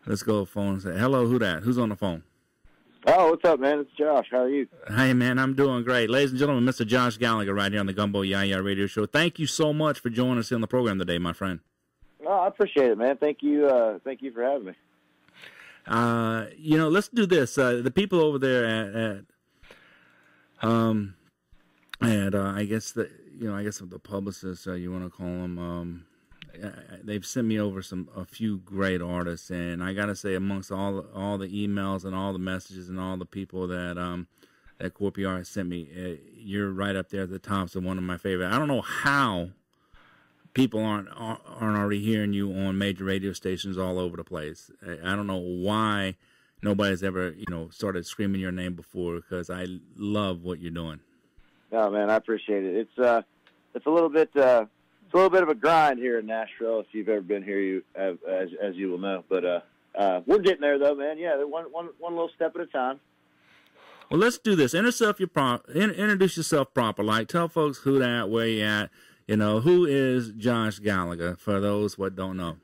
Let's go phone and say, hello, who that? Who's on the phone? Oh, what's up, man? It's Josh. How are you? Hey, man, I'm doing great. Ladies and gentlemen, Mr. Josh Gallagher right here on the Gumbo YaYa radio show. Thank you so much for joining us on the program today, my friend. Oh, I appreciate it, man. Thank you for having me. Let's do this. The people over there I guess the publicists, you want to call them, they've sent me over a few great artists, and I gotta say, amongst all the emails and all the messages and all the people that Corp PR has sent me, you're right up there at the tops of one of my favorite. I don't know how people aren't already hearing you on major radio stations all over the place. I don't know why nobody's ever started screaming your name before, because I love what you're doing. Oh man, I appreciate it. It's a little bit of a grind here in Nashville. If you've ever been here, as you will know. But we're getting there, though, man. Yeah, one little step at a time. Well, let's do this. Introduce yourself proper. Like, tell folks who that, where you at. Who is Josh Gallagher, for those what don't know?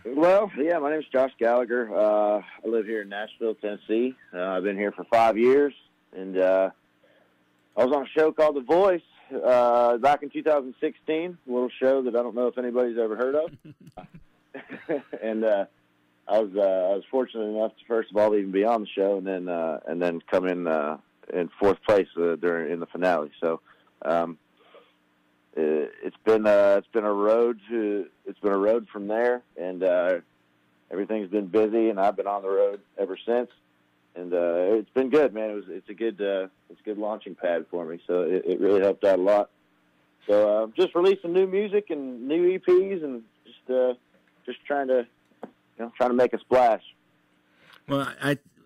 Well, yeah, my name is Josh Gallagher. I live here in Nashville, Tennessee. I've been here for 5 years, and I was on a show called The Voice back in 2016, a little show that I don't know if anybody's ever heard of. And I was fortunate enough to, first of all, even be on the show, and then come in fourth place in the finale. So it's been a road from there, and everything's been busy, and I've been on the road ever since. And it's been good, man. It's a good launching pad for me. So it really helped out a lot. So just releasing new music and new EPs, and just trying to make a splash. Well,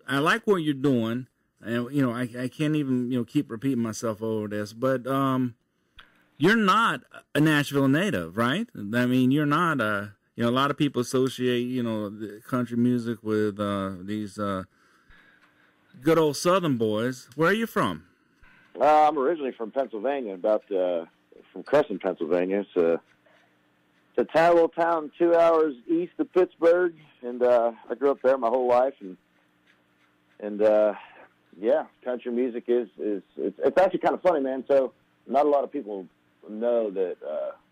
I like what you're doing, and I can't even keep repeating myself over this, but you're not a Nashville native, right? I mean, you're not a lot of people associate the country music with these good old Southern boys. Where are you from? I'm originally from Pennsylvania, from Crescent, Pennsylvania. It's a little town 2 hours east of Pittsburgh, and I grew up there my whole life. And yeah, country music it's actually kind of funny, man. So not a lot of people know that,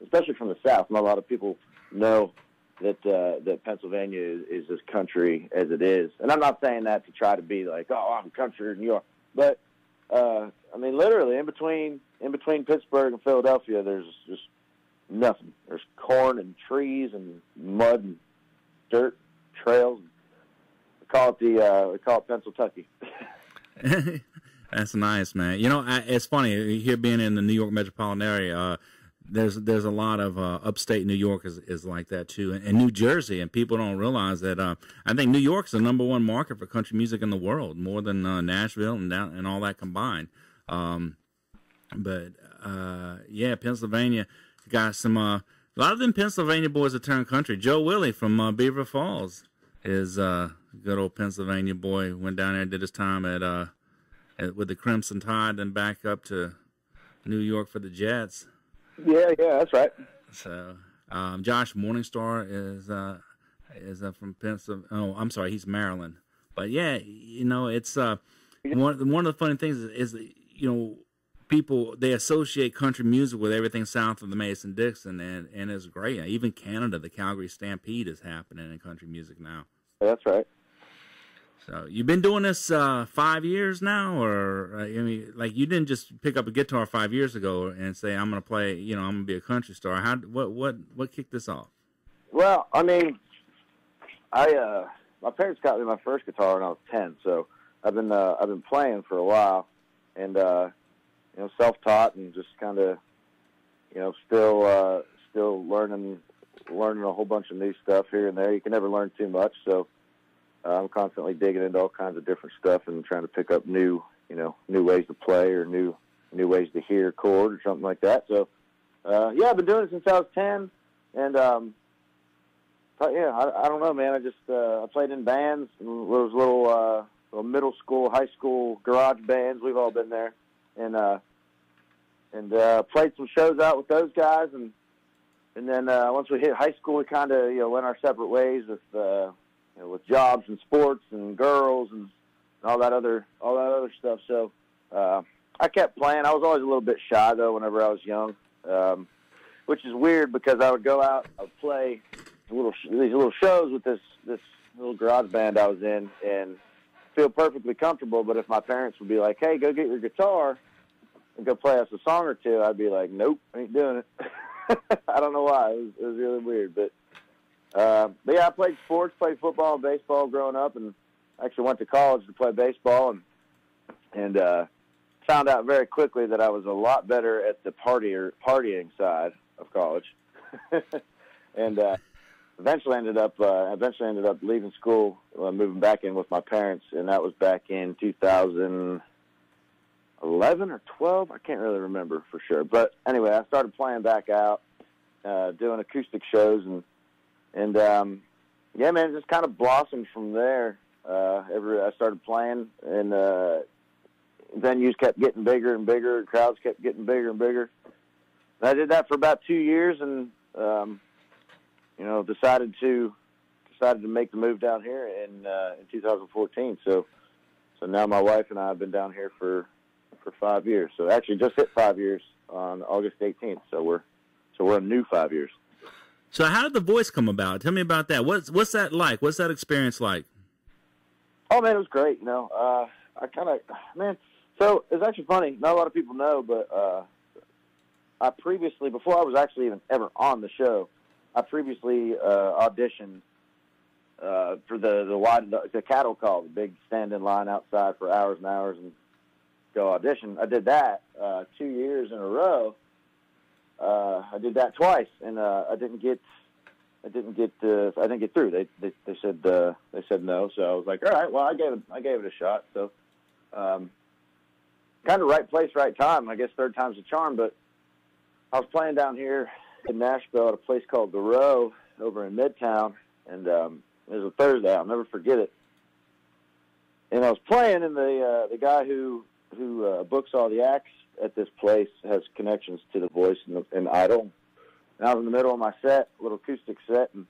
especially from the South, not a lot of people know that Pennsylvania is as country as it is. And I'm not saying that to try to be like, oh, I'm country in New York. But, I mean, literally, in between Pittsburgh and Philadelphia, there's just nothing. There's corn and trees and mud and dirt, trails. We call it Pennsyltucky. That's nice, man. It's funny, here being in the New York metropolitan area, there's a lot of upstate New York is like that too, and New Jersey, and people don't realize that I think New York's the #1 market for country music in the world, more than Nashville and all that combined. Yeah, Pennsylvania got some a lot of them Pennsylvania boys that turn country. Joe Willie from Beaver Falls is good old Pennsylvania boy. Went down there and did his time with the Crimson Tide, then back up to New York for the Jets. Yeah, that's right. So, Josh Morningstar is from Pennsylvania. Oh, I'm sorry, he's Maryland. But yeah, it's one of the funny things is people, they associate country music with everything south of the Mason-Dixon, and it's great. Even Canada, the Calgary Stampede is happening in country music now. That's right. So you've been doing this 5 years now, or like you didn't just pick up a guitar 5 years ago and say I'm going to play, I'm going to be a country star. What kicked this off? Well, I mean, my parents got me my first guitar when I was 10, so I've been playing for a while, and self-taught and just kind of still learning a whole bunch of new stuff here and there. You can never learn too much, so. I'm constantly digging into all kinds of different stuff and trying to pick up new ways to play or new ways to hear a chord or something like that. So, yeah, I've been doing it since I was 10, and I don't know, man. I just I played in bands, those little middle school, high school garage bands. We've all been there, and played some shows out with those guys, and then once we hit high school, we kind of went our separate ways with with jobs and sports and girls and all that other stuff. So I kept playing. I was always a little bit shy though whenever I was young, which is weird because I would go out, I'd play these little shows with this little garage band I was in, and feel perfectly comfortable. But if my parents would be like, "Hey, go get your guitar and go play us a song or two," I'd be like, "Nope, ain't doing it." I don't know why. It was really weird, but yeah, I played sports, played football and baseball growing up, and actually went to college to play baseball, and found out very quickly that I was a lot better at the partying side of college, and eventually ended up leaving school, moving back in with my parents, and that was back in 2011 or 12. I can't really remember for sure, but anyway, I started playing back out, doing acoustic shows, and yeah, man, it just kind of blossomed from there. I started playing, and venues kept getting bigger and bigger, and crowds kept getting bigger and bigger. And I did that for about 2 years, and decided to make the move down here in 2014. So now my wife and I have been down here for 5 years. So actually just hit 5 years on August 18th. So we're a new 5 years. So how did The Voice come about? Tell me about that. What's that like? What's that experience like? Oh man, it was great. So it's actually funny. Not a lot of people know, but I previously, before I was actually even ever on the show, I previously auditioned for the cattle call, the big stand in line outside for hours and hours and go audition. I did that 2 years in a row. I did that twice, and I didn't get through. They said no. So I was like, all right, well, I gave it a shot. So kind of right place, right time. I guess third time's the charm. But I was playing down here in Nashville at a place called The Row over in Midtown, and it was a Thursday. I'll never forget it. And I was playing, and the guy who books all the acts at this place has connections to The Voice and Idol. And I was in the middle of my set, a little acoustic set, and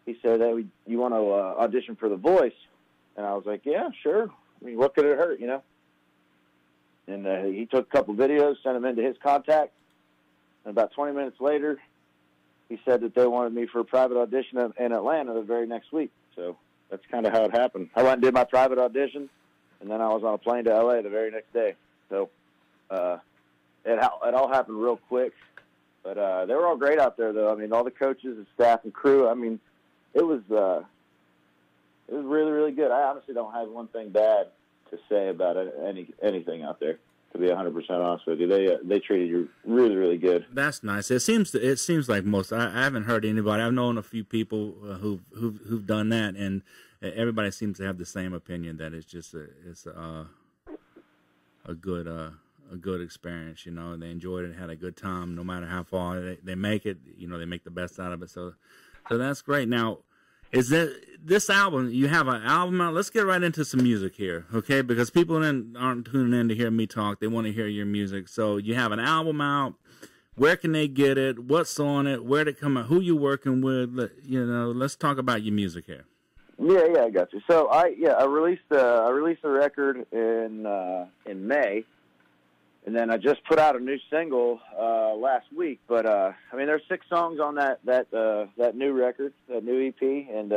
he said, "Hey, you want to audition for The Voice?" And I was like, "Yeah, sure. I mean, what could it hurt, you know?" And he took a couple videos, sent them into his contact. And about 20 minutes later, he said that they wanted me for a private audition in Atlanta the very next week. So that's kind of how it happened. I went and did my private audition, and then I was on a plane to L.A. the very next day. So it all happened real quick. But they were all great out there, though. I mean, all the coaches and staff and crew. I mean, it was really, really good. I honestly don't have one thing bad to say about anything out there. To be 100% honest with you, they treated you really, really good. That's nice. It seems like most. I haven't heard anybody. I've known a few people who've done that, and everybody seems to have the same opinion that it's just a good experience. You know, they enjoyed it, had a good time, no matter how far they make it. You know, they make the best out of it. So that's great. Now, is this album, you have an album out? Let's get right into some music here, okay? Because people aren't tuning in to hear me talk. They want to hear your music. So you have an album out. Where can they get it? What's on it? Where did it come out? Who you working with? You know, let's talk about your music here. Yeah, I got you. So I released a record in May. And then I just put out a new single last week. But I mean, there's 6 songs on that new record, that new EP, and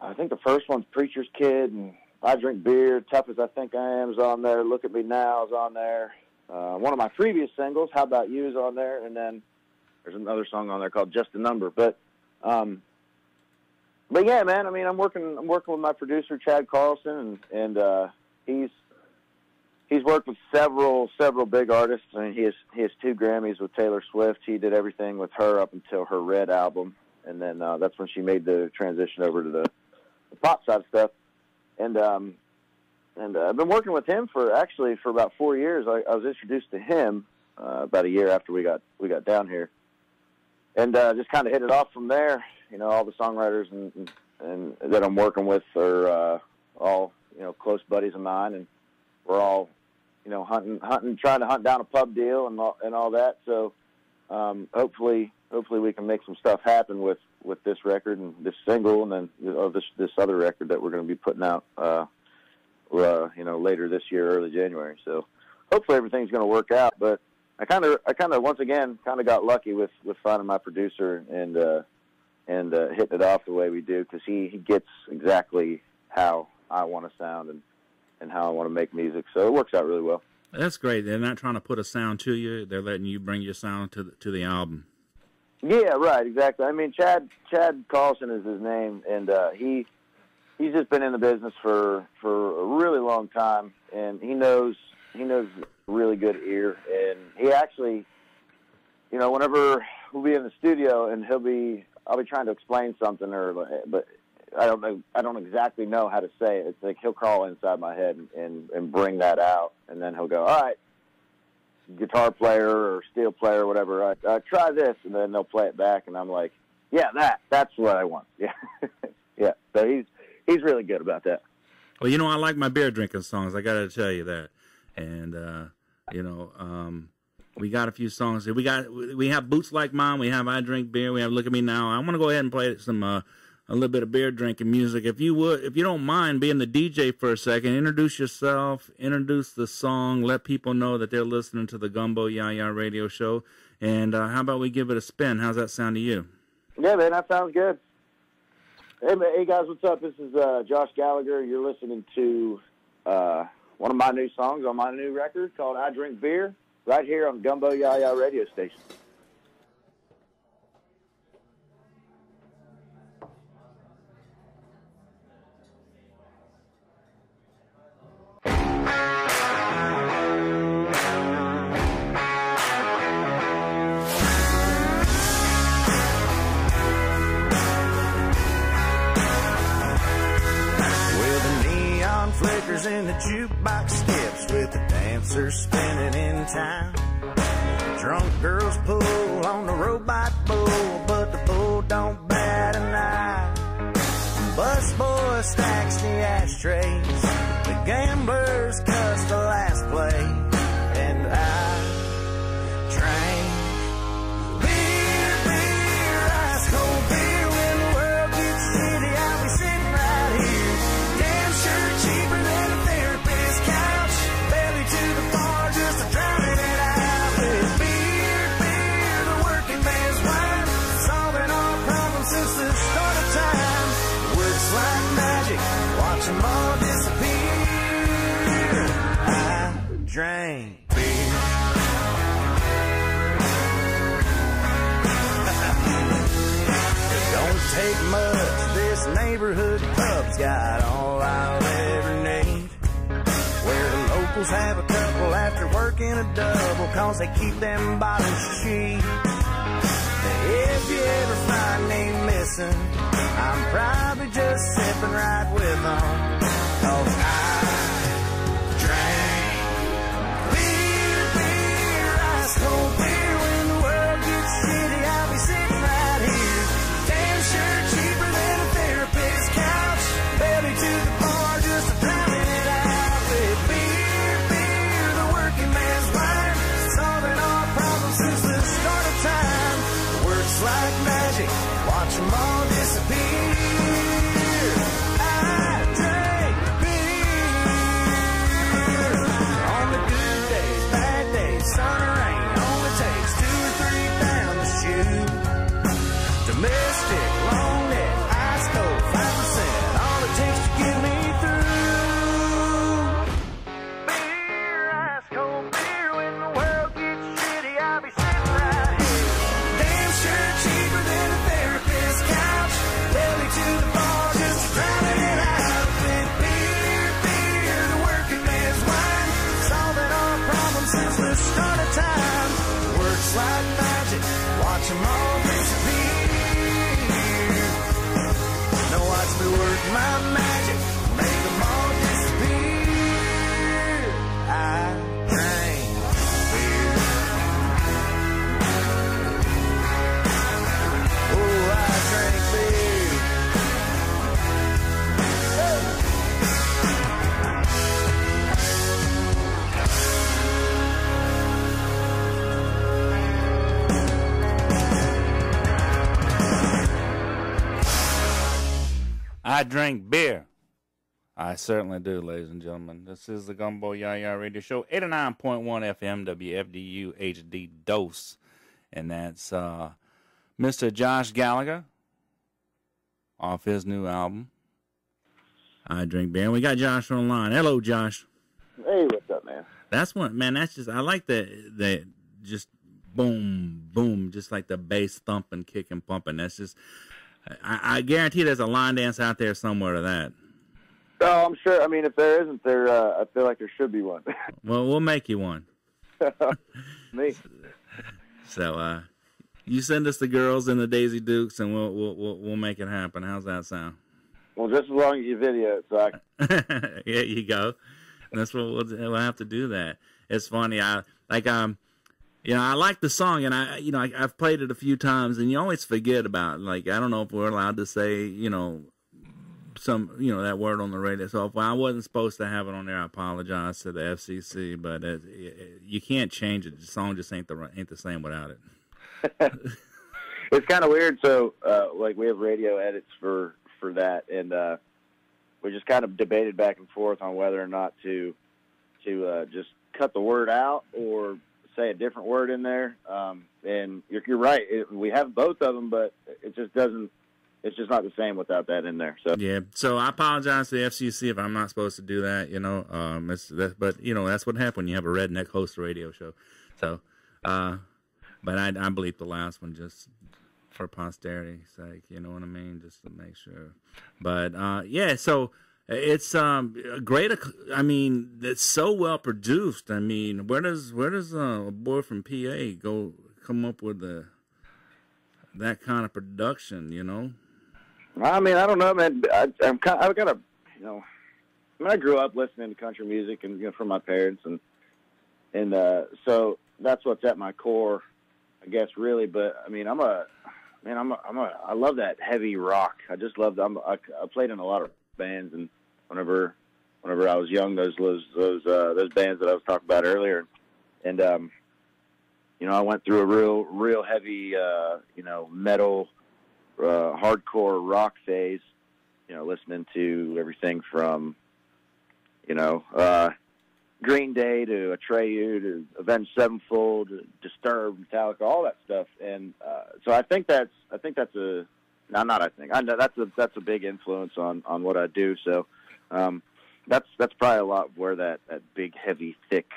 I think the first one's "Preacher's Kid" and "I Drink Beer." "Tough as I Think I Am" is on there. "Look at Me Now" is on there. One of my previous singles, "How About You" is on there, and then there's another song on there called "Just a Number." But yeah, man. I mean, I'm working with my producer Chad Carlson, and he's worked with several big artists. I mean, he has 2 Grammys with Taylor Swift. He did everything with her up until her Red album, and then that's when she made the transition over to the pop side stuff. And I've been working with him for about 4 years. I was introduced to him about a year after we got down here, and just kind of hit it off from there. You know, all the songwriters and that I'm working with are all close buddies of mine, and we're all hunting, trying to hunt down a pub deal and all that. So hopefully we can make some stuff happen with this record and this single, and then this other record that we're going to be putting out, later this year, early January. So hopefully everything's going to work out. But I kind of once again got lucky with finding my producer and hitting it off the way we do, because he gets exactly how I want to sound and how I want to make music. So it works out really well. That's great. They're not trying to put a sound to you. They're letting you bring your sound to the album. Yeah, right, exactly. I mean, Chad Carlson is his name, and he's just been in the business for a really long time, and he knows really good ear. And he actually, whenever we'll be in the studio and I'll be trying to explain something, but I don't exactly know how to say it. It's like he'll crawl inside my head and bring that out, and then he'll go, all right, guitar player or steel player or whatever, try this, and then they'll play it back, and I'm like, yeah, that's what I want. Yeah. Yeah. So he's really good about that. Well, I like my beer drinking songs. I got to tell you that. And we got a few songs. We have Boots Like Mine. We have I Drink Beer. We have Look at Me Now. I want to go ahead and play some a little bit of beer drinking music. If you don't mind being the DJ for a second, introduce yourself, introduce the song, let people know that they're listening to the Gumbo YaYa radio show. And how about we give it a spin? How's that sound to you? Yeah, man, that sounds good. Hey guys, what's up? This is Josh Gallagher. You're listening to one of my new songs on my new record called I Drink Beer, right here on Gumbo YaYa radio station. And the jukebox skips with the dancers spinning in time. Drunk girls pull on the robot bull, but the bull don't bat an eye. Bus boy stacks the ashtrays, the gamblers cuss the last play, and I drank beer, ice cold beer. When the world gets shitty, I'll be sitting right here, damn sure cheaper than a therapist's couch, belly to the bar just to drown it out with beer, the working man's wine, solving all problems since the start of time. Works like magic, watch them all disappear. I drank beer. It don't take much, this neighborhood pub's got all I'll ever need, where the locals have a couple after working a double, cause they keep them bottles cheap. If you ever find me missing, I'm probably just sipping right with them, cause I drank beer, ice cold beer. When the world gets shitty, I'll be sitting right here, damn sure cheaper than a therapist's couch, belly to the bar just to drown it out with beer, the working man's wine, solving all problems since the start of time. Works like magic, watch them all disappear. I drank beer on the good days, bad days, sun or rain. Only takes 2 or 3 down the chute. Domestic, long neck, ice cold, 5%. All it takes to get me through. Beer, ice cold beer. When the world gets shitty, I'll be sitting right here, damn sure cheaper than a therapist's couch, belly to the bar just drowning it out with beer, the working man's wine, solving all problems since the start of time. Works like magic, watch them all disappear. No, watch me work my magic, make them all disappear. I drank beer. Oh, I drank beer. I drink beer. I certainly do, ladies and gentlemen. This is the Gumbo YaYa radio show, 89.1 FM WFDU HD2. And that's Mr. Josh Gallagher off his new album, I Drink Beer. And we got Josh on the line. Hello, Josh. Hey, what's up, man? That's one, man. That's just, I like that just boom, boom, just like the bass thumping, kicking, pumping. That's just, I guarantee there's a line dance out there somewhere to that. Oh, I'm sure. I mean, if there isn't, I feel like there should be one. Well, we'll make you one. Me. So, you send us the girls and the Daisy Dukes, and we'll make it happen. How's that sound? Well, just as long as you video it, so I There you go. That's what we'll have to do. That. It's funny. I like I like the song, and I've played it a few times, and you always forget about it. Like, I don't know if we're allowed to say that word on the radio. So if I wasn't supposed to have it on there, I apologize to the FCC. But you can't change it. The song just ain't the same without it. It's kind of weird. So like, we have radio edits for that, and we just kind of debated back and forth on whether or not to just cut the word out or say a different word in there. And you're right. We have both of them, but it just doesn't. It's just not the same without that in there. So yeah. So I apologize to the FCC if I'm not supposed to do that. But that's what happened when you have a redneck host radio show. So, but I bleeped the last one just for posterity's sake. You know what I mean? Just to make sure. But yeah. So it's great. I mean, it's so well produced. I mean, where does a boy from PA come up with that kind of production? I mean, I don't know, man. I grew up listening to country music and from my parents, and so that's what's at my core, I guess, really. But I mean, I love that heavy rock. I just love. I played in a lot of bands, and whenever I was young, those bands that I was talking about earlier, and I went through a real heavy metal. Hardcore rock phase, listening to everything from, Green Day to Atreyu to Avenged Sevenfold, to Disturbed, Metallica, all that stuff. And so I know that's a big influence on what I do. So that's probably a lot where that big, heavy, thick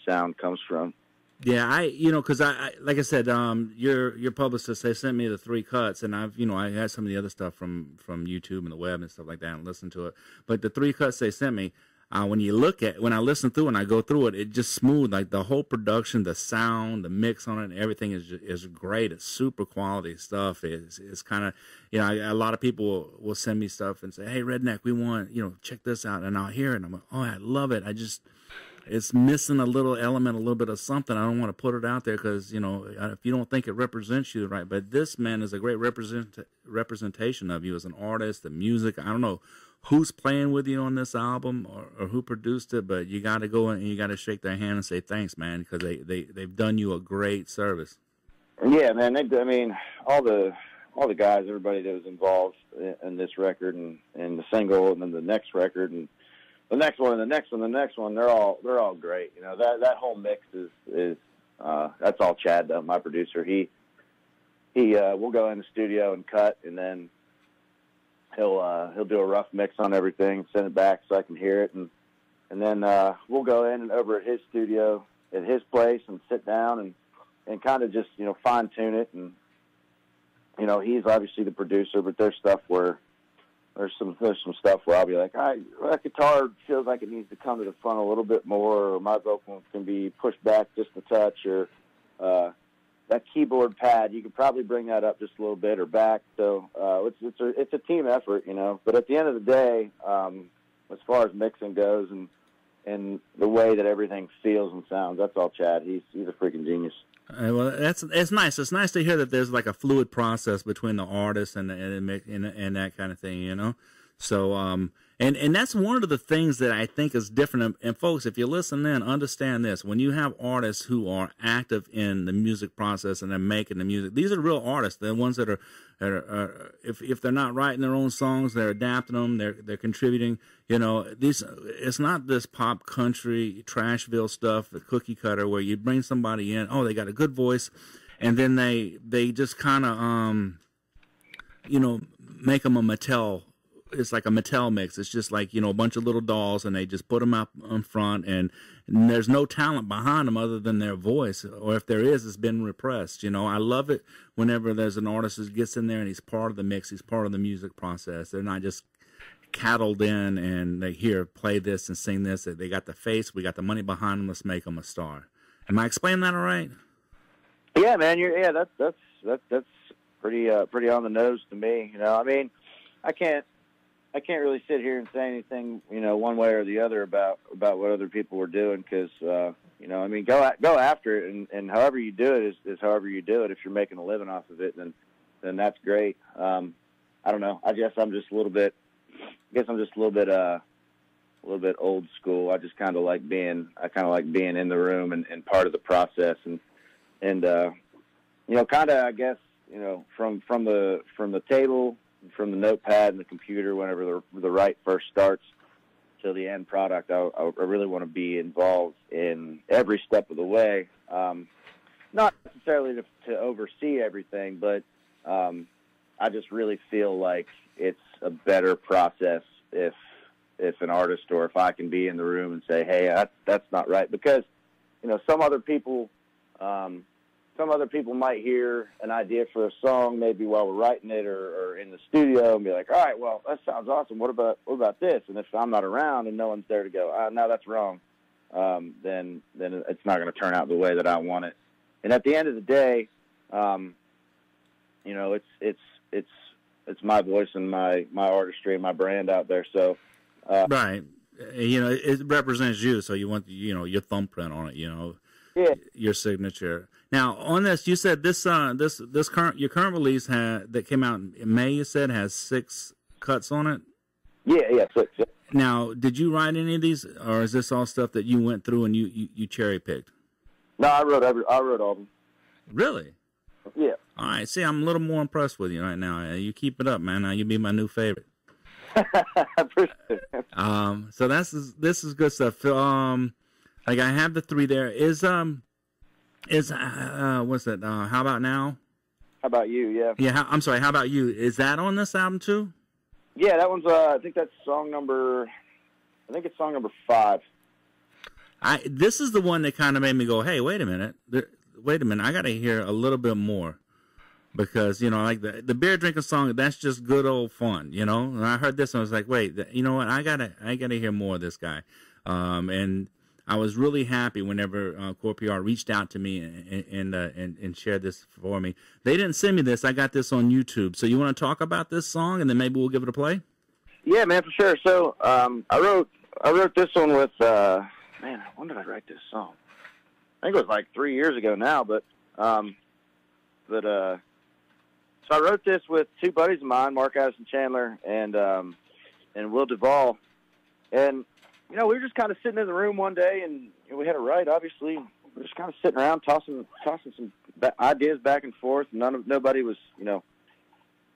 sound comes from. Yeah, because I like I said, your publicist, they sent me the 3 cuts, and I had some of the other stuff from YouTube and the web and stuff like that, and listened to it. But the 3 cuts they sent me, when I listen through and I go through it, it just smooth. Like the whole production, the sound, the mix on it, and everything is great. It's super quality stuff. It's kind of, a lot of people will send me stuff and say, "Hey, Redneck, we want, check this out," and I'll hear it, and I'm like, "Oh, I love it." It's missing a little element, a little bit of something. I don't want to put it out there because, if you don't think it represents you right. But this, man, is a great representation of you as an artist, the music. I don't know who's playing with you on this album or who produced it, but you got to go in and you got to shake their hand and say thanks, man, because they've done you a great service. Yeah, man. All the guys, everybody that was involved in this record and the single and then the next record and the next one and the next one, they're all great. That whole mix is that's all Chad, my producer. He will go in the studio and cut, and then he'll do a rough mix on everything, send it back so I can hear it, and then we'll go in and over at his studio at his place and sit down and kind of just fine tune it. And he's obviously the producer, but there's stuff where there's some stuff where I'll be like, that guitar feels like it needs to come to the front a little bit more, or my vocal can be pushed back just a touch, or that keyboard pad, you could probably bring that up just a little bit or back. So it's a team effort, But at the end of the day, as far as mixing goes and the way that everything feels and sounds, that's all Chad. He's a freaking genius. Well, it's nice. It's nice to hear that there's like a fluid process between the artist and that kind of thing, So, and that's one of the things that I think is different. And folks, if you listen in, understand this. When you have artists who are active in the music process and they're making the music, these are real artists. They're ones that are if they're not writing their own songs, they're adapting them, they're contributing. You know, it's not this pop country Trashville stuff, the cookie cutter, where you bring somebody in, oh, they got a good voice, and then they just kind of make them a Mattel. It's like a Mattel mix. It's just like, a bunch of little dolls, and they just put them up in front, and there's no talent behind them other than their voice, or if there is, it's been repressed. I love it whenever there's an artist who gets in there and he's part of the mix, he's part of the music process. They're not just cattled in and they play this and sing this. They got the face, we got the money behind them, let's make them a star. Am I explaining that all right? Yeah, man. That's pretty on the nose to me. I mean, I can't really sit here and say anything, one way or the other about what other people were doing, because, I mean, go after it, and however you do it is however you do it. If you're making a living off of it, then that's great. I don't know. I guess I'm just a little bit old school. I just kind of like being in the room and part of the process, and kind of, I guess, from the table, from the notepad and the computer, whenever the write first starts till the end product, I really want to be involved in every step of the way. Not necessarily to oversee everything, but I just really feel like it's a better process if an artist, or if I can be in the room and say, hey, that's not right, because some other people might hear an idea for a song maybe while we're writing it or in the studio and be like, all right, well, that sounds awesome. What about this? And if I'm not around and no one's there to go, no, that's wrong, then it's not going to turn out the way that I want it. And at the end of the day, it's my voice and my artistry and my brand out there. So, right. It represents you. So you want, your thumbprint on it, yeah, your signature. Now, on this, you said your current release that came out in May, you said, has 6 cuts on it? Yeah, 6. Yeah. Now, did you write any of these, or is this all stuff that you went through and you cherry-picked? No, I wrote all of them. Really? Yeah. All right. See, I'm a little more impressed with you right now. You keep it up, man. You'll be my new favorite. I appreciate it. So this is good stuff. Like, I have the 3 there. Is what's that? How About Now? How About You? Yeah. Yeah. I'm sorry. How About You? Is that on this album too? Yeah, that one's. I think that's song number. I think it's song number 5. This is the one that kind of made me go, hey, wait a minute. I got to hear a little bit more, because like the beer drinking song, that's just good old fun, And I heard this and I was like, wait, you know what? I gotta hear more of this guy, and I was really happy whenever Core PR reached out to me and shared this for me. They didn't send me this. I got this on YouTube. So you want to talk about this song, and then maybe we'll give it a play? Yeah, man, for sure. So I wrote this one with man, when did I write this song? I think it was like 3 years ago now, but so I wrote this with 2 buddies of mine, Mark Addison Chandler and Will Duvall, and we were just kind of sitting in the room one day, and we had a write. Obviously, we were just kind of sitting around tossing some ideas back and forth. Nobody was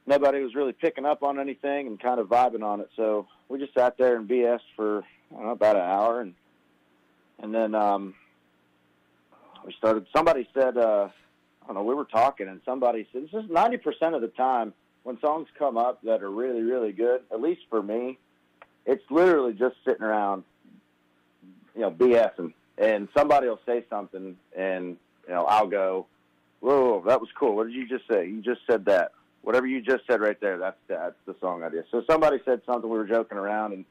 really picking up on anything and kind of vibing on it. So we just sat there and BS'd for about an hour, and then we started. Somebody said, we were talking, and somebody said, this is 90% of the time when songs come up that are really, really good, at least for me, it's literally just sitting around, BSing, and somebody will say something, and, I'll go, whoa, that was cool. What did you just say? You just said that. Whatever you just said right there, that's the song idea. So somebody said something, we were joking around, and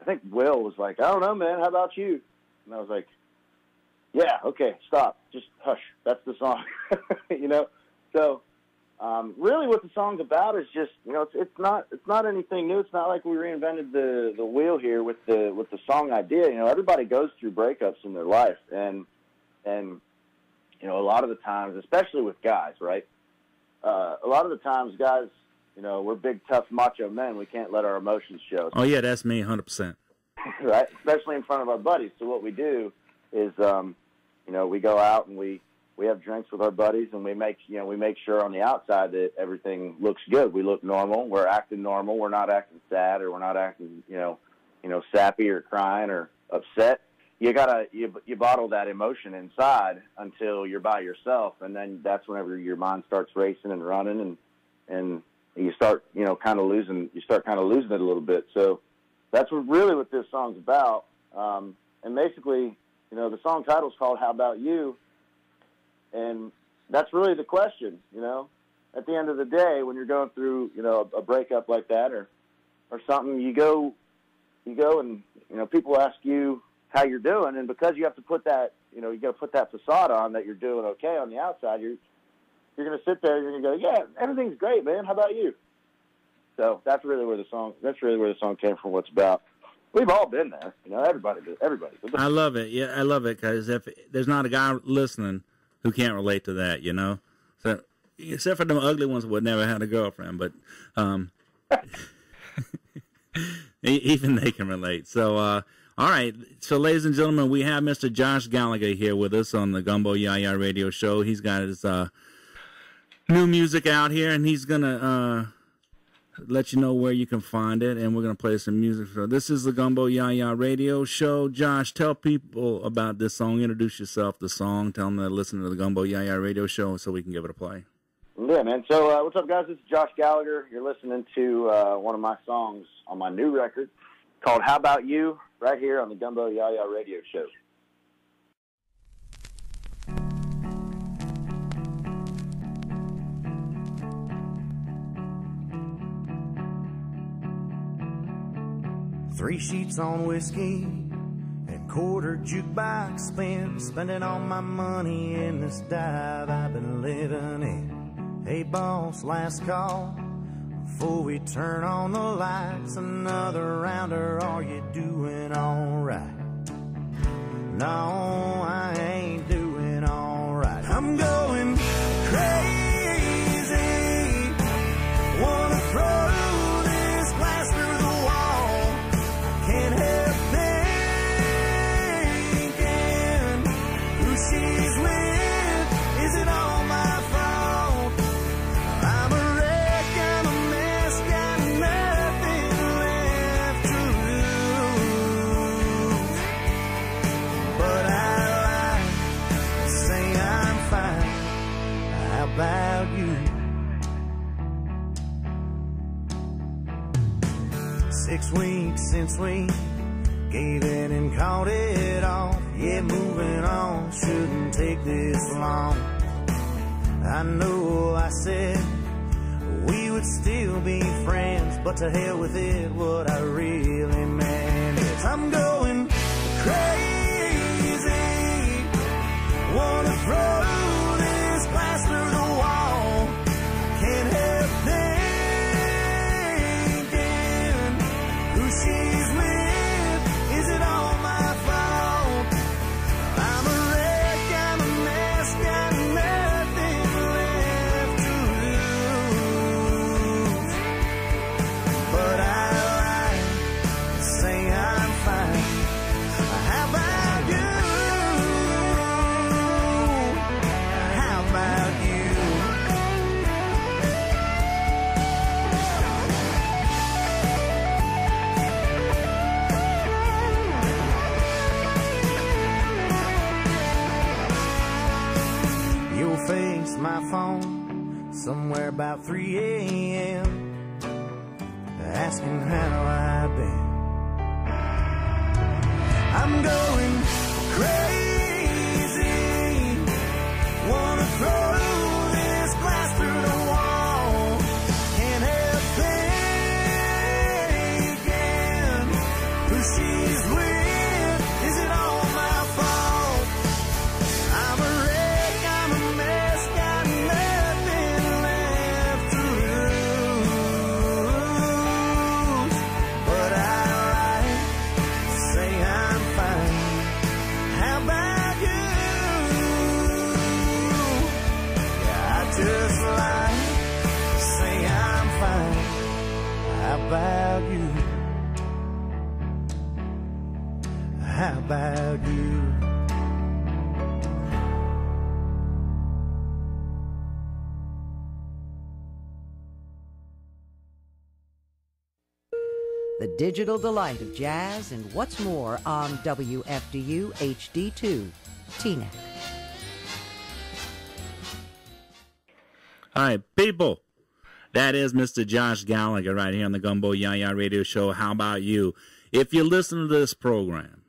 I think Will was like, I don't know, man, how about you? And I was like, yeah, okay, stop, just hush, that's the song, So really what the song's about is just, it's not anything new. It's not like we reinvented the wheel here with the song idea. Everybody goes through breakups in their life, and a lot of the times, especially with guys, right? A lot of the times guys you know, we're big, tough, macho men. We can't let our emotions show. Oh, yeah, that's me, 100%. Right? Especially in front of our buddies. So what we do is, you know, we go out and we have drinks with our buddies, and we make sure on the outside that everything looks good. We look normal. We're acting normal. We're not acting sad, or we're not acting, you know, sappy or crying or upset. You bottle that emotion inside until you're by yourself, and then that's whenever your mind starts racing and running, and you start, you know, kind of losing it a little bit. So that's what this song's about. And basically, you know, the song title's called "How About You," and that's really the question. You know, at the end of the day, when you're going through, you know, a breakup like that or something, you go and, you know, people ask you how you're doing, and because you have to put that, you know, you got to put that facade on that you're doing okay on the outside, you're going to sit there and you're going to go, yeah, everything's great, man. How about you? So that's really where the song came from. What's about. We've all been there, you know. Everybody. I love it. Yeah, I love it, because if there's not a guy listening who can't relate to that, you know. So except for them ugly ones who would never had a girlfriend, but even they can relate. So, all right. So, ladies and gentlemen, we have Mr. Josh Gallagher here with us on the Gumbo YaYa radio show. He's got his new music out here, and he's going to let you know where you can find it, and we're going to play some music. So this is the Gumbo YaYa radio show. Josh, tell people about this song. Introduce yourself, the song. Tell them to listen to the Gumbo YaYa radio show so we can give it a play. Yeah, man. So what's up, guys? This is Josh Gallagher. You're listening to one of my songs on my new record called "How About You," right here on the Gumbo YaYa radio show. Three sheets on whiskey and quarter jukebox spending all my money in this dive I've been living in. Hey boss, last call before we turn on the lights. Another rounder, are you doing alright? No, I ain't doing alright. I'm going crazy. Wanna throw this glass through the wall. Can't help thinking who she's with. Is it all my fault? I'm a wreck, I'm a mess, got nothing left to lose. But I lie, say I'm fine. How about you? 6 weeks since we gave in and called it off. Yeah, moving on shouldn't take this long. I know I said we would still be friends, but to hell with it, what I really meant is I'm going crazy. Wanna throw this glass through the wall. Can't help thinking who she's with. Is it all my fault? I'm a wreck, I'm a mess, got nothing left to lose. But I lie, say I'm fine. How about you? How about you? You'll face my phone somewhere about 3 a.m. asking how I've been. I'm going crazy. Wanna throw this glass through the wall. Can't help thinking who she's with. Is it all my fault? I'm a wreck, I'm a mess, got nothing left to lose. But I lie, say I'm fine. How about about you? How about you? The digital delight of jazz and what's more on WFDU HD2, TNEC. Hi, people. That is Mr. Josh Gallagher right here on the Gumbo YaYa radio show. How about you? If you listen to this program,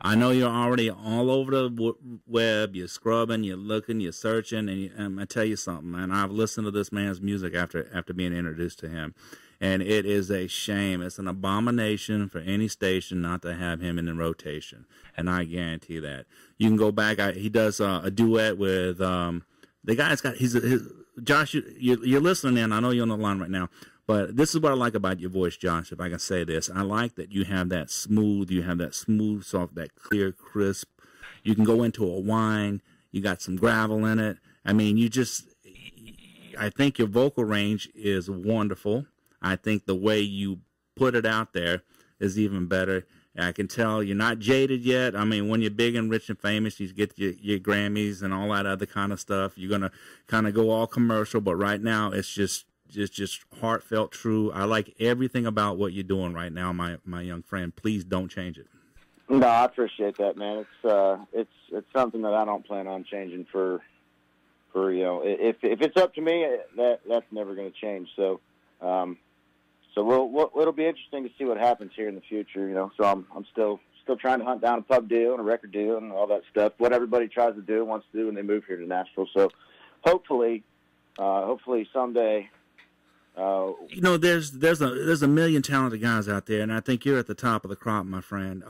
I know you're already all over the web. You're scrubbing, you're looking, you're searching, and I'm going to tell you something, man. I've listened to this man's music after being introduced to him, and it is a shame. It's an abomination for any station not to have him in the rotation, and I guarantee that. You can go back. He does a duet with the guy's got his Josh, you're listening in. I know you're on the line right now, but this is what I like about your voice, Josh, if I can say this. I like that you have that smooth, soft, that clear, crisp. You can go into a whine. You got some gravel in it. I mean, I think your vocal range is wonderful. I think the way you put it out there is even better. I can tell you're not jaded yet. I mean, when you're big and rich and famous, you get your Grammys and all that other kind of stuff. You're going to kind of go all commercial, but right now it's just heartfelt, true. I like everything about what you're doing right now, my young friend. Please don't change it. No, I appreciate that, man. It's something that I don't plan on changing for if it's up to me, that's never going to change. So it'll be interesting to see what happens here in the future, So I'm still trying to hunt down a pub deal and a record deal and all that stuff. What everybody tries to do, wants to do when they move here to Nashville. So hopefully someday. There's a million talented guys out there, and I think you're at the top of the crop, my friend.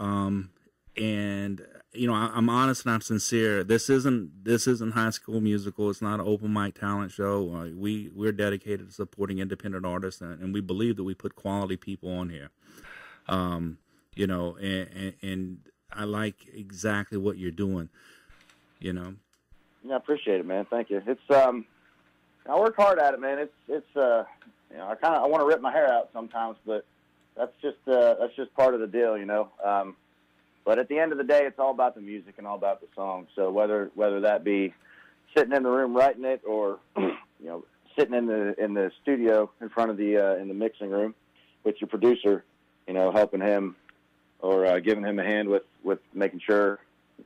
And I'm honest and I'm sincere. This isn't High School Musical. It's not an open mic talent show. We're dedicated to supporting independent artists, and we believe that we put quality people on here. And I like exactly what you're doing. Yeah, I appreciate it, man. Thank you. It's I work hard at it, man. I want to rip my hair out sometimes, but that's just part of the deal, But at the end of the day, it's all about the music and all about the song. So whether that be sitting in the room writing it, or sitting in the studio in front of in the mixing room with your producer, helping him or giving him a hand with making sure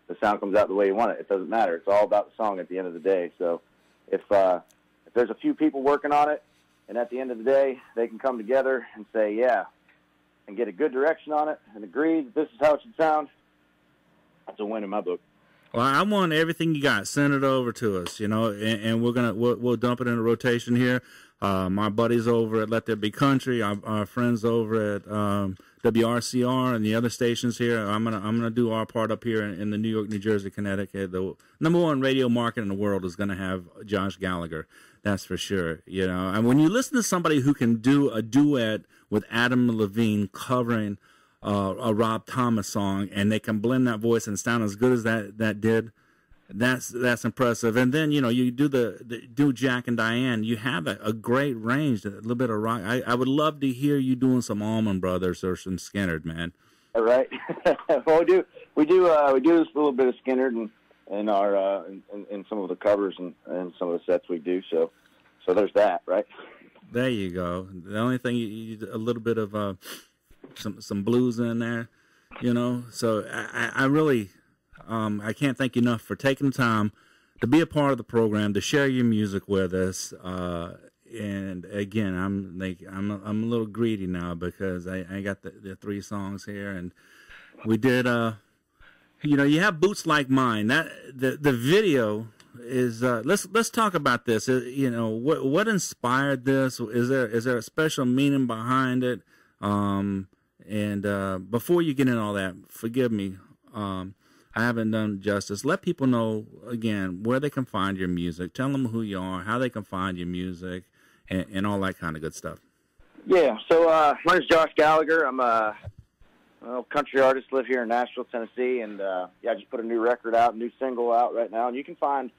the sound comes out the way you want it. It doesn't matter. It's all about the song at the end of the day. So if there's a few people working on it, and at the end of the day they can come together and say, yeah, and get a good direction on it and agree that this is how it should sound, that's a win in my book. Well, I want everything you got. Send it over to us, and we'll dump it in a rotation here. My buddies over at Let There Be Country, our friends over at WRCR and the other stations here. I'm gonna do our part up here in the New York, New Jersey, Connecticut. The #1 radio market in the world is gonna have Josh Gallagher. That's for sure. And when you listen to somebody who can do a duet with Adam Levine covering a Rob Thomas song, and they can blend that voice and sound as good as that did, that's impressive. And then you do Jack and Diane. You have a great range, a little bit of rock. I would love to hear you doing some Allman Brothers or some Skinner, man. All right. Well, we do this little bit of Skinner in our in some of the covers and some of the sets we do. So there's that, right? There you go. The only thing you a little bit of some blues in there, So I really I can't thank you enough for taking the time to be a part of the program, to share your music with us. And again, I'm a little greedy now because I got the 3 songs here, and we did you have Boots Like Mine. That the video is let's talk about this. What inspired this? Is there a special meaning behind it? And before you get into all that, forgive me, I haven't done justice. Let people know again where they can find your music. Tell them who you are, how they can find your music, and all that kind of good stuff. Yeah. So my name's Josh Gallagher. I'm a country artist. Live here in Nashville, Tennessee, and I just put a new record out, new single out right now. And you can find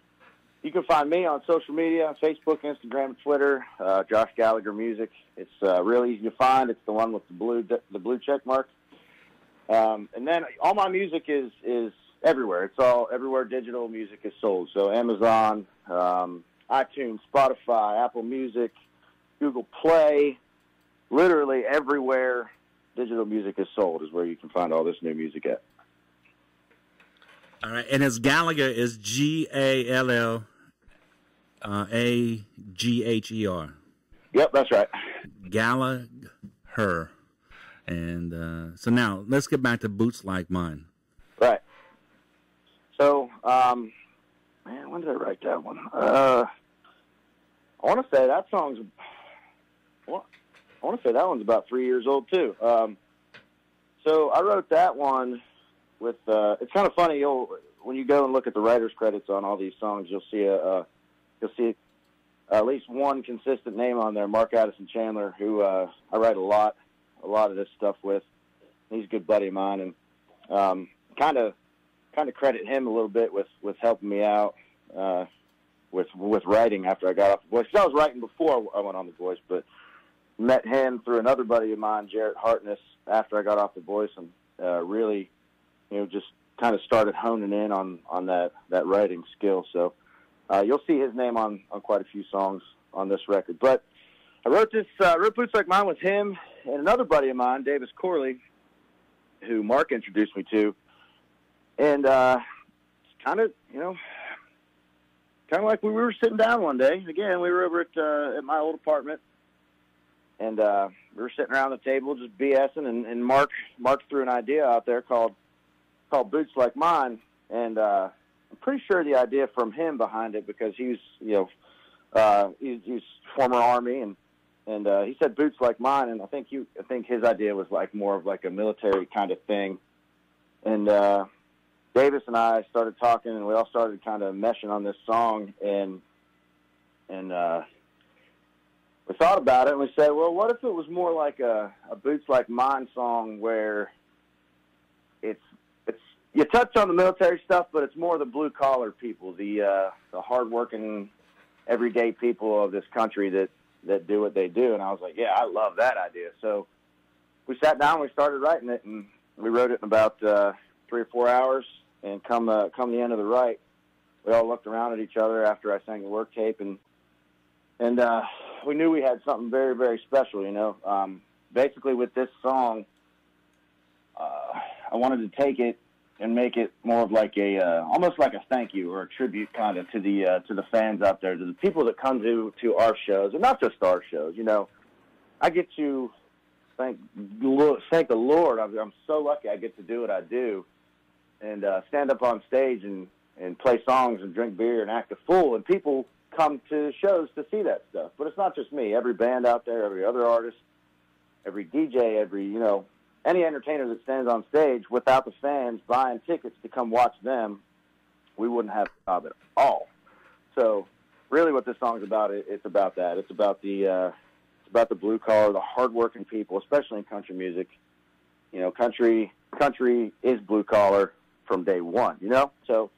You can find me on social media, Facebook, Instagram, Twitter, Josh Gallagher Music. It's real easy to find. It's the one with the blue check mark. And then all my music is everywhere. It's all everywhere digital music is sold. So Amazon, iTunes, Spotify, Apple Music, Google Play, literally everywhere digital music is sold is where you can find all this new music at. All right, and it's Gallagher is Gallagher. Yep, that's right. Gallagher. And so now let's get back to Boots Like Mine. Right. So, man, when did I write that one? I want to say that song's. Well, I want to say that one's about 3 years old too. So I wrote that one with. It's kind of funny. When you go and look at the writer's credits on all these songs, you'll see at least one consistent name on there, Mark Addison Chandler, who I write a lot of this stuff with. He's a good buddy of mine, and kind of credit him a little bit with helping me out with writing after I got off The Voice. 'Cause I was writing before I went on The Voice, but met him through another buddy of mine, Jarrett Hartness, after I got off The Voice, and really, just kind of started honing in on that writing skill. So you'll see his name on quite a few songs on this record. But I wrote Boots Like Mine with him and another buddy of mine, Davis Corley, who Mark introduced me to. And kind of like we were sitting down one day. Again, we were over at my old apartment, and we were sitting around the table just BSing, and Mark threw an idea out there called Boots Like Mine, and I'm pretty sure the idea from him behind it, because he's former Army, and he said Boots Like Mine, and I think his idea was like more of like a military kind of thing, and Davis and I started talking, and we all started kind of meshing on this song, and we thought about it, and we said, well, what if it was more like a Boots Like Mine song, where it's you touch on the military stuff, but it's more the blue collar people, the hardworking, everyday people of this country that do what they do. And I was like, yeah, I love that idea. So we sat down, we started writing it, and we wrote it in about 3 or 4 hours. And come the end of the write, we all looked around at each other after I sang the work tape, and we knew we had something very, very special. Basically with this song, I wanted to take it and make it more of like almost like a thank you or a tribute kind of to the fans out there, to the people that come to our shows, and not just our shows. I get to thank the Lord. I'm so lucky I get to do what I do, and stand up on stage and play songs and drink beer and act a fool, and people come to shows to see that stuff. But it's not just me. Every band out there, every other artist, every DJ, every any entertainer that stands on stage, without the fans buying tickets to come watch them, we wouldn't have a job at all. So really what this song's about, it's about that. It's about the blue collar, the hardworking people, especially in country music. Country is blue collar from day one, So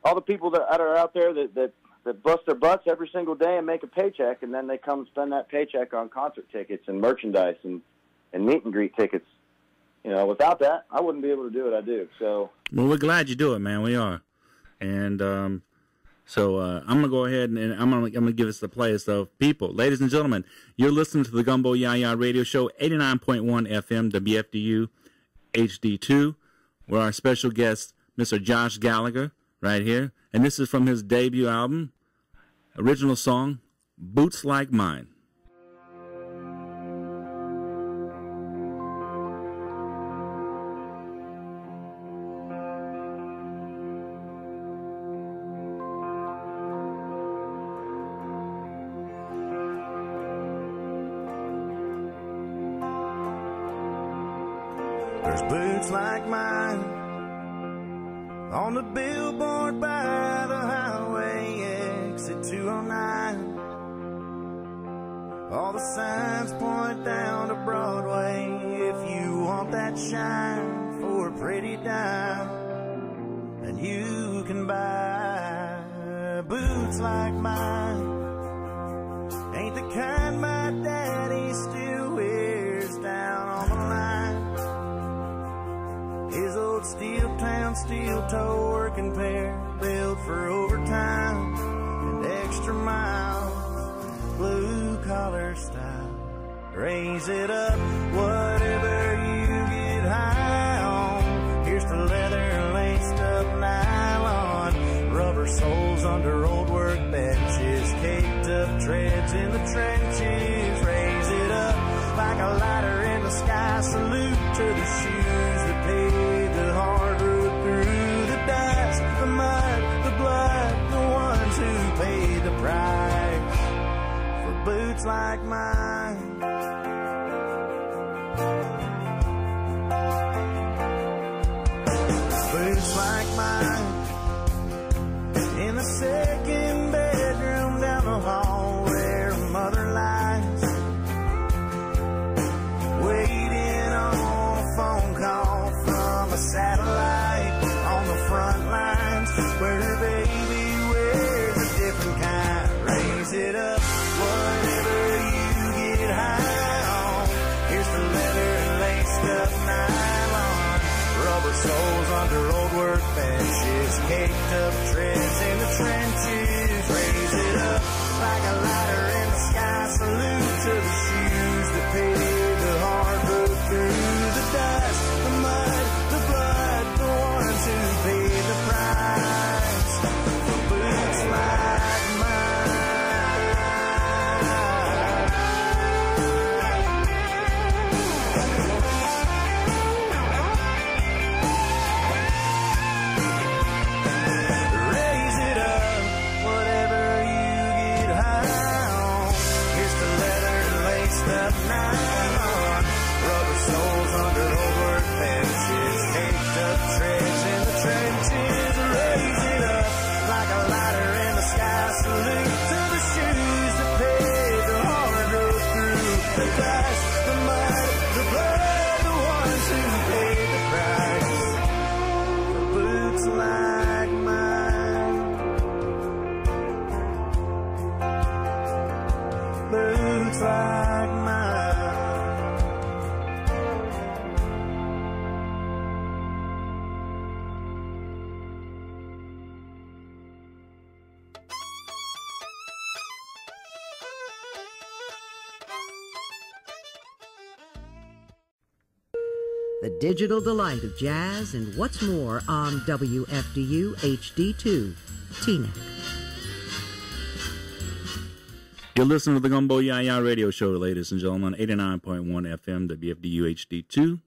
all the people that are out there that bust their butts every single day and make a paycheck, and then they come spend that paycheck on concert tickets and merchandise and meet and greet tickets. Without that, I wouldn't be able to do what I do. So, well, we're glad you do it, man. We are, and so I'm gonna go ahead and I'm gonna give us the play. So, people, ladies and gentlemen, you're listening to the Gumbo YaYa radio show, 89.1 FM WFDU HD2. With our special guest, Mr. Josh Gallagher, right here, and this is from his debut album, original song, Boots Like Mine. There's boots like mine on the billboard by the highway, exit 209. All the signs point down to Broadway. If you want that shine for a pretty dime, then you can buy boots like mine ain't the kind my daddy still wears down on the line. His old steel town, steel toe working pair, built for overtime and extra miles, blue collar style. Raise it up, whatever you get high on. Here's the leather laced up nylon, rubber soles under old work benches, caked up treads in the trenches. Raise it up like a lighter in the sky. Salute to the shoes that paved the hard road through the dust, the mud, the blood, the ones who paid the price for boots like mine. Boots like mine in the second bedroom down the hall where mother lies, waiting on a phone call from a satellite on the front lines where her baby wears a different kind. Raise it up, whatever you get high on. Here's the leather and laced up nylon, rubber soles under old work benches, caked up treads in the trenches. Raise it up like a lighter in the sky. Salute to the shoes that paved the hard road through the dust, the mud, the blood, the ones who paid the price for boots like mine. Raise it up, whatever you get high on. Here's the leather laced up nylon, rubber soles under old work benches, caked up treads in the trenches. Raise it up like a lighter in the sky. Salute to the shoes that paved the hard road through the dust, the mud, the blood, the ones who paid the price for boots like mine. Boots like mine. The digital delight of jazz and what's more on WFDU HD2, Teaneck. You're listening to the Gumbo YaYa radio show, ladies and gentlemen, 89.1 FM WFDU HD2.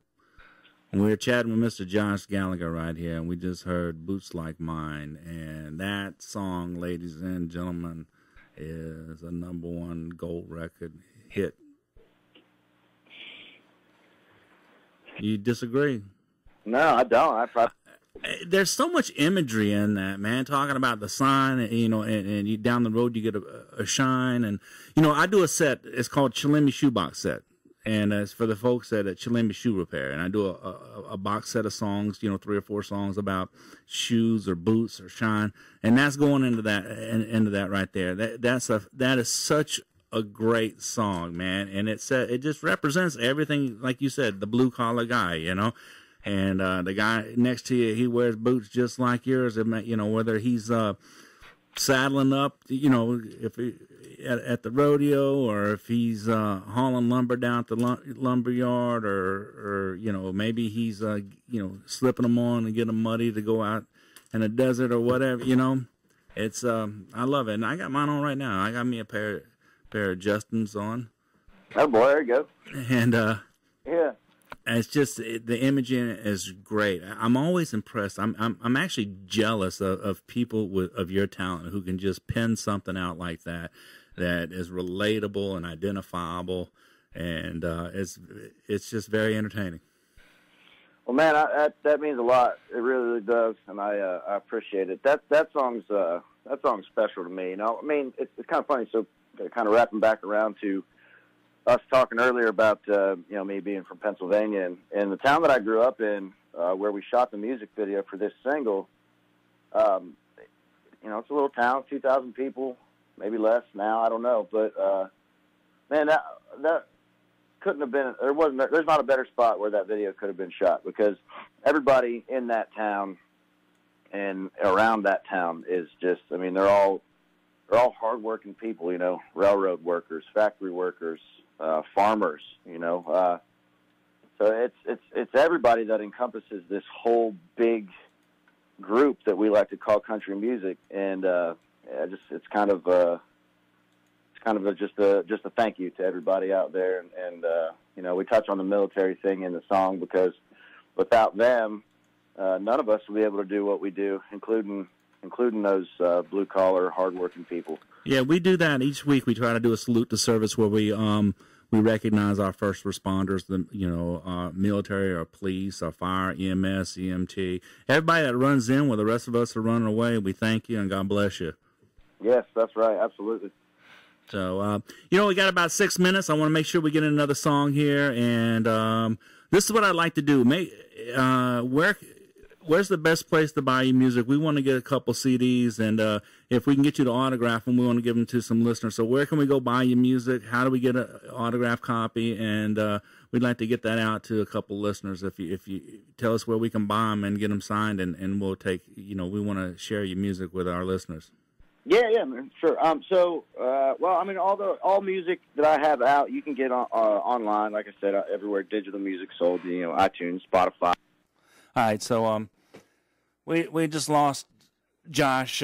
And we're chatting with Mr. Josh Gallagher right here, and we just heard Boots Like Mine. And that song, ladies and gentlemen, is a #1 gold record hit. You disagree? No, I don't. There's so much imagery in that, man, talking about the sign, and you down the road you get a shine. And, I do a set, it's called Chilimi Shoebox Set. And it's for the folks at Chilimi Shoe Repair. And I do a box set of songs, 3 or 4 songs about shoes or boots or shine. And that's going into that right there. That is such a great song, man. And it just represents everything, like you said, the blue collar guy, And the guy next to you, he wears boots just like yours. Whether he's saddling up, if at the rodeo, or if he's hauling lumber down at the lumber yard, or maybe he's slipping them on and getting them muddy to go out in the desert or whatever. It's I love it, and I got mine on right now. I got me a pair of Justins on. Oh boy, there you go. And yeah. it's just the image in it is great. I'm always impressed. I'm actually jealous of people of your talent who can just pen something out like that is relatable and identifiable, and it's just very entertaining. Well, man, that means a lot. It really, really does, and I appreciate it. That song's special to me. I mean, it's kind of funny. So, kind of wrapping back around to us talking earlier about me being from Pennsylvania, and the town that I grew up in, where we shot the music video for this single. you know, it's a little town, 2,000 people, maybe less now, I don't know. But, man, that couldn't have been, there's not a better spot where that video could have been shot, because everybody in that town and around that town is just, I mean, they're all hardworking people, you know, railroad workers, factory workers, farmers, you know. So it's everybody that encompasses this whole big group that we like to call country music, and it's kind of just a thank you to everybody out there, and you know, we touch on the military thing in the song, because without them, none of us would be able to do what we do, including those blue collar, hardworking people. Yeah, we do that each week. We try to do a salute to service where we recognize our first responders, the military, our police, our fire, EMS, EMT, everybody that runs in where the rest of us are running away. We thank you and God bless you. Yes, that's right, absolutely. So, we got about 6 minutes. I want to make sure we get another song here, and this is what I'd like to do. Where's the best place to buy your music? We want to get a couple CDs, and if we can get you to autograph them, we want to give them to some listeners. So where can we go buy your music? How do we get an autograph copy? And we'd like to get that out to a couple listeners. If you tell us where we can buy them and get them signed, and we'll take, we want to share your music with our listeners. Yeah, man, sure. All music that I have out, you can get online. Like I said, everywhere digital music sold, iTunes, Spotify. All right, so we just lost Josh.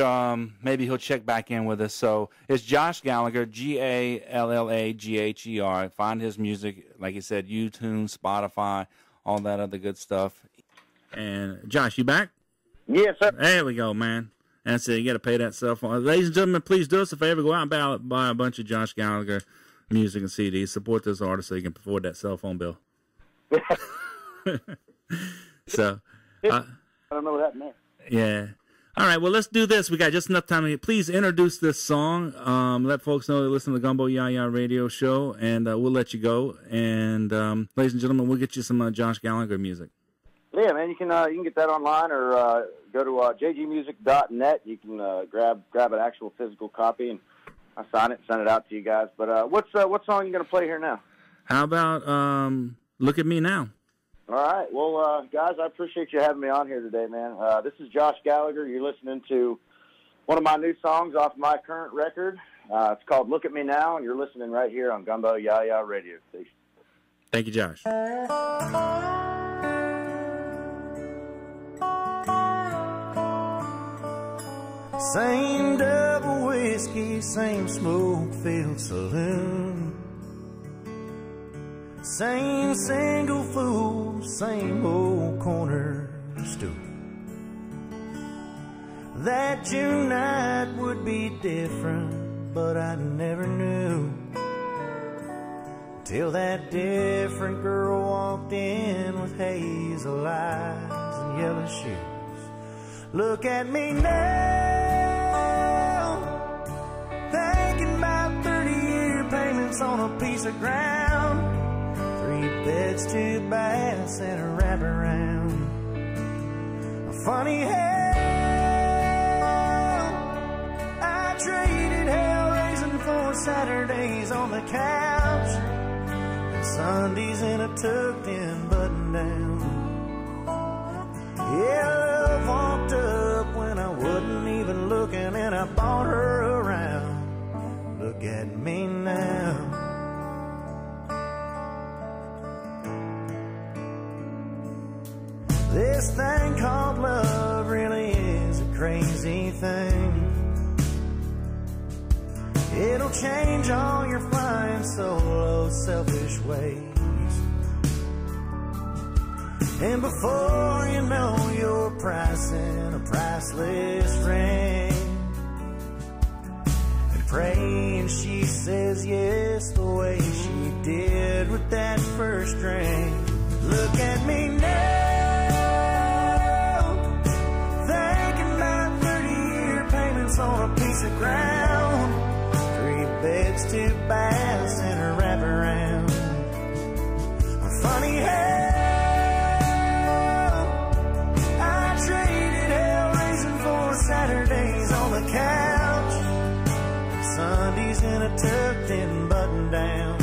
Maybe he'll check back in with us. So it's Josh Gallagher, Gallagher. Find his music, like he said, YouTube, Spotify, all that other good stuff. And Josh, you back? Yes, sir. There we go, man. That's it. You got to pay that cell phone. Ladies and gentlemen, please do us a favor. Go out and buy a bunch of Josh Gallagher music and CDs. Support this artist so you can afford that cell phone bill. So, I don't know what happened there. Yeah. All right, well, let's do this. We got just enough time. Please introduce this song. Let folks know they listen to the Gumbo YaYa radio show, and we'll let you go. And, ladies and gentlemen, we'll get you some Josh Gallagher music. Yeah, man, you can get that online, or go to jgmusic.net. You can grab an actual physical copy, and I'll sign it and send it out to you guys. But what song are you going to play here now? How about Look at Me Now? All right. Well, guys, I appreciate you having me on here today, man. This is Josh Gallagher. You're listening to one of my new songs off my current record. It's called Look at Me Now, and you're listening right here on Gumbo YaYa radio station. Thank you, Josh. Same double whiskey, same smoke-filled saloon. Same single fool, same old corner stool. That June night would be different, but I never knew, till that different girl walked in with hazel eyes and yellow shoes. Look at me now, thinking about 30-year payments on a piece of ground. 3 beds, 2 baths, and a wraparound. A funny hell, I traded hell raising for Saturdays on the couch and Sundays in a tucked-in button-down. Yeah, love walked up when I wasn't even looking, and I bought her around. Look at me now. This thing called love really is a crazy thing. It'll change all your flying solo selfish ways, and before you know you're pricing a priceless ring and praying she says yes the way she did with that first drink. Look at me now, on a piece of ground. 3 beds, 2 baths, and a wraparound. A funny hell, I traded hell raising for Saturdays on the in a tucked-in button-down.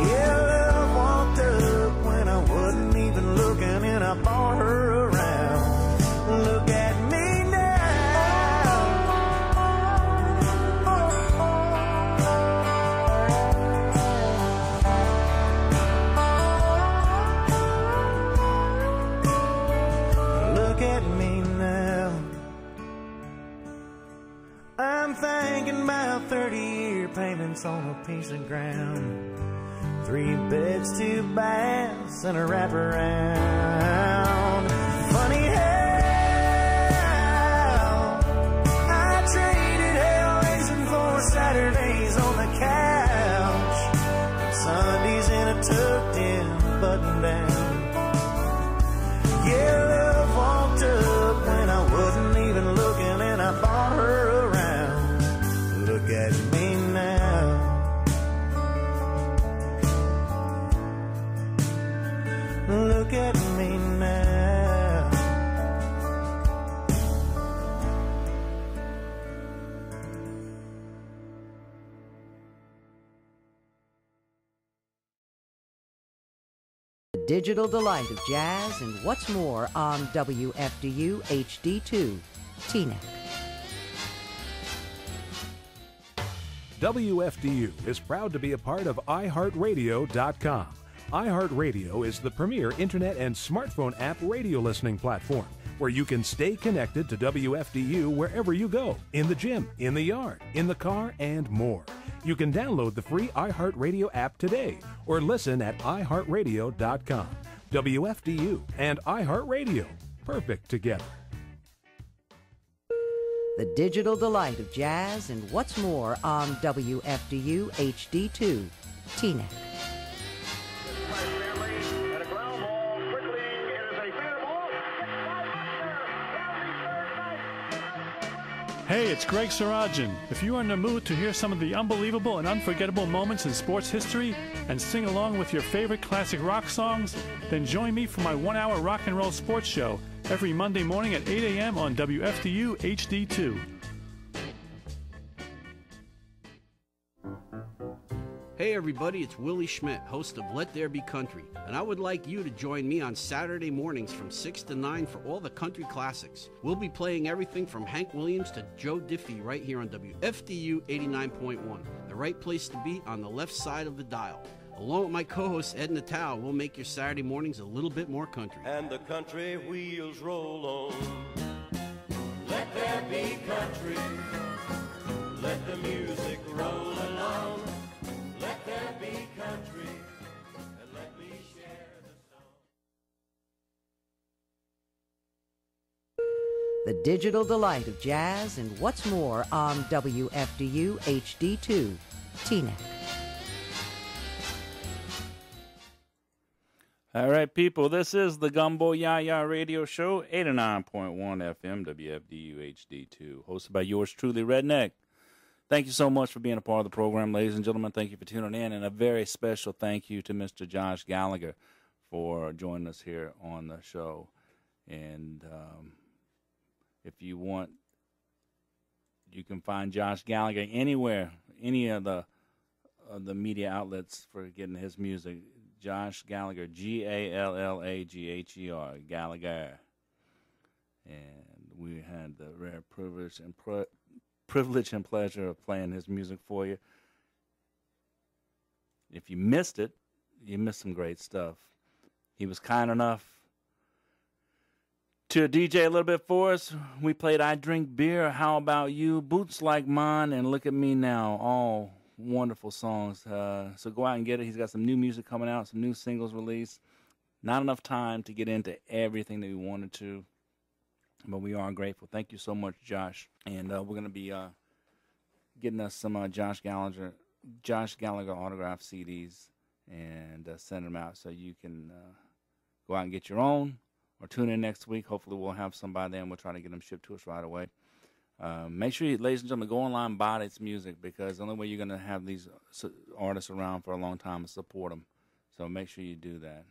Yeah, love walked up when I wasn't even looking, and I bought her around. Look at me now. Look at me now. I'm thinking about 30-year payments on a piece of ground. 3 beds, 2 baths, and a wraparound. Funny how I traded hell racing for Saturdays on the couch and Sundays in a tucked-in button-down. Yeah, love walked up when I wasn't even looking, and I bought her around. Look at me now. Look at me now. The digital delight of jazz and what's more on WFDU HD2, TNEC. WFDU is proud to be a part of iHeartRadio.com. iHeartRadio is the premier internet and smartphone app radio listening platform where you can stay connected to WFDU wherever you go, in the gym, in the yard, in the car, and more. You can download the free iHeartRadio app today or listen at iHeartRadio.com. WFDU and iHeartRadio, perfect together. The digital delight of jazz and what's more on WFDU HD2, TNEC. Hey, it's Greg Sarajan. If you are in the mood to hear some of the unbelievable and unforgettable moments in sports history and sing along with your favorite classic rock songs, then join me for my 1-hour rock and roll sports show every Monday morning at 8 a.m. on WFDU HD2. Hey everybody, it's Willie Schmidt, host of Let There Be Country, and I would like you to join me on Saturday mornings from 6 to 9 for all the country classics. We'll be playing everything from Hank Williams to Joe Diffie right here on WFDU 89.1, the right place to be on the left side of the dial. Along with my co-host Ed Natal, we'll make your Saturday mornings a little bit more country. And the country wheels roll on. Let there be country. Let the music roll along. Let there be country, and let me share the song. The digital delight of jazz and what's more on WFDU HD2, TNEC. All right, people, this is the Gumbo YaYa radio show, 89.1 FM, WFDU HD2, hosted by yours truly, Redneck. Thank you so much for being a part of the program, ladies and gentlemen. Thank you for tuning in, and a very special thank you to Mr. Josh Gallagher for joining us here on the show. And if you want, you can find Josh Gallagher anywhere, any of the media outlets for getting his music. Josh Gallagher, Gallagher, Gallagher. And we had the rare privilege and pleasure of playing his music for you. If you missed it, you missed some great stuff. He was kind enough to DJ a little bit for us. We played I Drink Beer, How About You, Boots Like Mine, and Look at Me Now. All wonderful songs. So go out and get it. He's got some new music coming out, some new singles released. Not enough time to get into everything that we wanted to, but we are grateful. Thank you so much, Josh. And we're going to be getting us some Josh Gallagher autograph CDs and send them out so you can go out and get your own or tune in next week. Hopefully we'll have some by then. We'll try to get them shipped to us right away. Make sure you, ladies and gentlemen, go online and buy this music, because the only way you're going to have these artists around for a long time is support them. So make sure you do that.